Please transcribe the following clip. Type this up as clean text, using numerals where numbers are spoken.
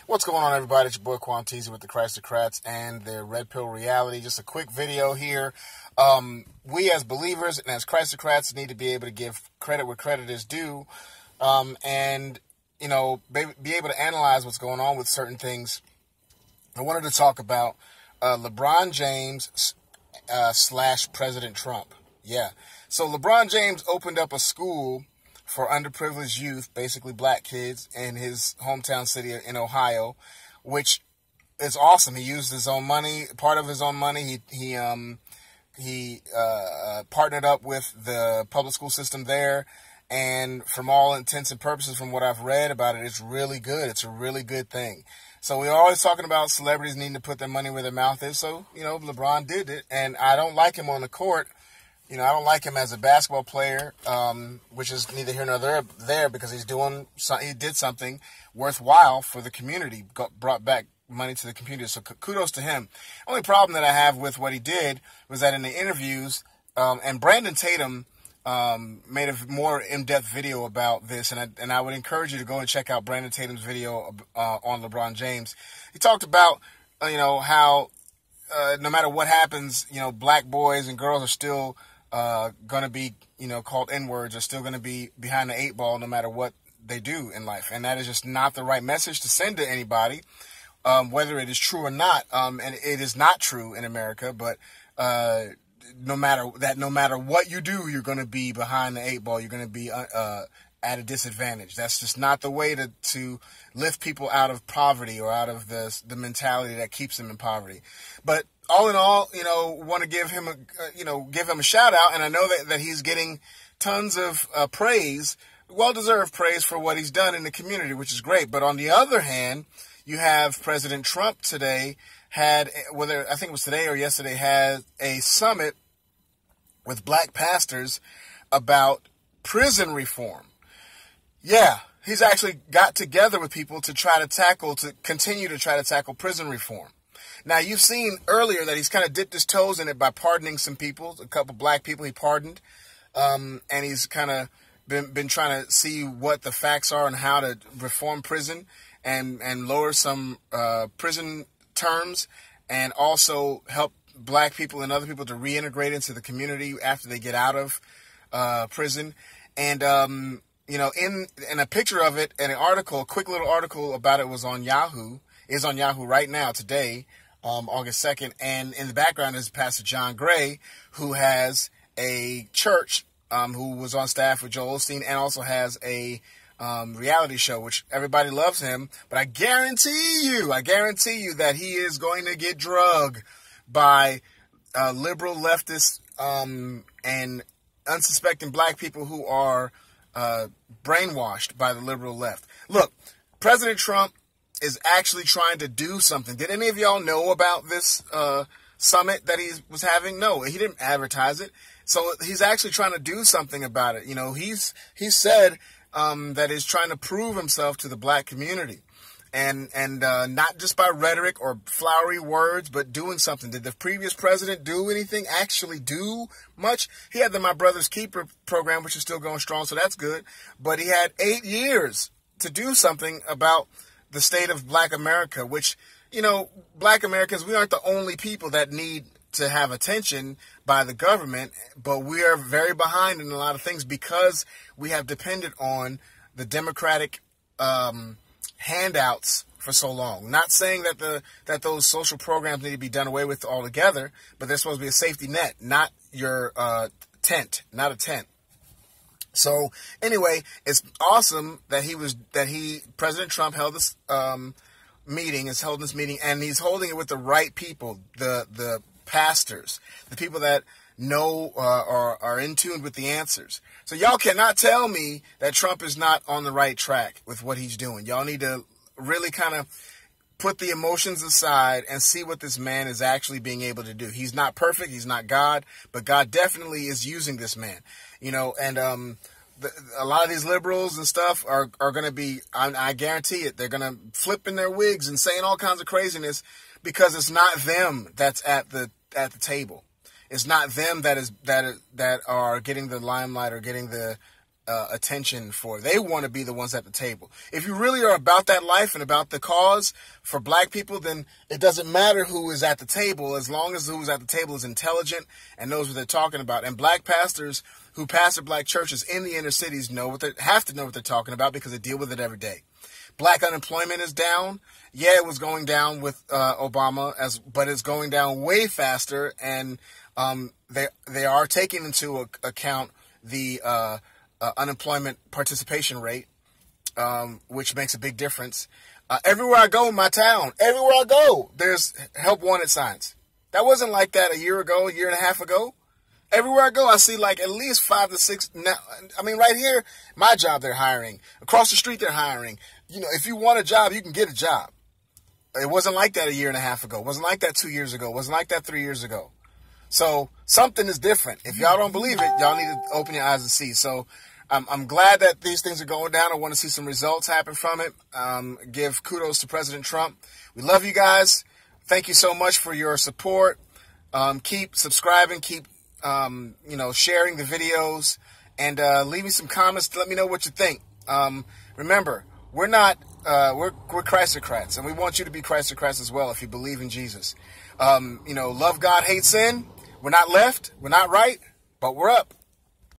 What's going on, everybody? It's your boy Quantizi with the Christocrats and their Red Pill Reality. Just a quick video here. We as believers and as Christocrats need to be able to give credit where credit is due, and be able to analyze what's going on with certain things. I wanted to talk about LeBron James / President Trump. Yeah. So LeBron James opened up a school for underprivileged youth, basically black kids, in his hometown city in Ohio, which is awesome. He used his own money, part of his own money. He partnered up with the public school system there, and from all intents and purposes, from what I've read about it, it's really good. It's a really good thing. So we're always talking about celebrities needing to put their money where their mouth is. So, LeBron did it, and I don't like him on the court. I don't like him as a basketball player, which is neither here nor there, because he did something worthwhile for the community, brought back money to the community. So kudos to him. Only problem that I have with what he did was that in the interviews, and Brandon Tatum made a more in-depth video about this, and I would encourage you to go and check out Brandon Tatum's video on LeBron James. He talked about how no matter what happens, black boys and girls are still going to be, called N-words, are still going to be behind the eight ball no matter what they do in life. And that is just not the right message to send to anybody, whether it is true or not. And it is not true in America, but no matter what you do, you're going to be behind the eight ball. You're going to be at a disadvantage. That's just not the way to lift people out of poverty or out of the mentality that keeps them in poverty. But all in all, want to give him a shout out, and I know that he's getting tons of praise, well-deserved praise for what he's done in the community, which is great. But on the other hand, you have President Trump today had, whether I think it was today or yesterday, had a summit with black pastors about prison reform. Yeah, he's actually got together with people to continue to try to tackle prison reform. Now, you've seen earlier that he's kind of dipped his toes in it by pardoning some people, a couple black people he pardoned, and he's kind of been trying to see what the facts are on how to reform prison and lower some prison terms, and also help black people and other people to reintegrate into the community after they get out of prison. And in a picture of it, and an article, a quick little article about it was on Yahoo. Is on Yahoo right now, today, August 2nd. And in the background is Pastor John Gray, who has a church, who was on staff with Joel Osteen, and also has a reality show, which everybody loves him. But I guarantee you that he is going to get drugged by liberal leftists and unsuspecting black people who are brainwashed by the liberal left. Look, President Trump is actually trying to do something. Did any of y'all know about this summit that he was having? No, he didn't advertise it. So he's actually trying to do something about it. He said that he's trying to prove himself to the black community, and not just by rhetoric or flowery words, but doing something. Did the previous president do anything? Actually do much? He had the My Brother's Keeper program, which is still going strong, so that's good. But he had 8 years to do something about the state of black America, which, black Americans, we aren't the only people that need to have attention by the government, but we are very behind in a lot of things because we have depended on the Democratic handouts for so long. Not saying that those social programs need to be done away with altogether, but they're supposed to be a safety net, not your not a tent. So anyway, it's awesome that President Trump held this meeting, and he's holding it with the right people, the pastors, the people that know are in tune with the answers. So y'all cannot tell me that Trump is not on the right track with what he's doing. Y'all need to really kind of put the emotions aside and see what this man is actually being able to do. He's not perfect. He's not God, but God definitely is using this man, and a lot of these liberals and stuff are going to be, I guarantee it, they're going to flip in their wigs and saying all kinds of craziness because it's not them that's at the table. It's not them that are getting the limelight or getting the attention for. They want to be the ones at the table. If you really are about that life and about the cause for black people, then it doesn't matter who is at the table, as long as who's at the table is intelligent and knows what they're talking about. And black pastors who pastor black churches in the inner cities have to know what they're talking about, because they deal with it every day. Black unemployment is down. Yeah, it was going down with Obama, but it's going down way faster, and they are taking into account the unemployment participation rate, which makes a big difference. Everywhere I go in my town, everywhere I go, there's help wanted signs. That wasn't like that a year ago, a year and a half ago. Everywhere I go, I see like at least 5 to 6. Now, I mean, right here, my job, they're hiring. Across the street, they're hiring. You know, if you want a job, you can get a job. It wasn't like that a year and a half ago. It wasn't like that 2 years ago. It wasn't like that 3 years ago. So something is different. If y'all don't believe it, y'all need to open your eyes and see. So I'm glad that these things are going down. I want to see some results happen from it. Give kudos to President Trump. We love you guys. Thank you so much for your support. Keep subscribing. Keep sharing the videos, and leave me some comments to let me know what you think. Remember, we're Christocrats, and we want you to be Christocrats as well if you believe in Jesus. Love God, hate sin. We're not left, we're not right, but we're up.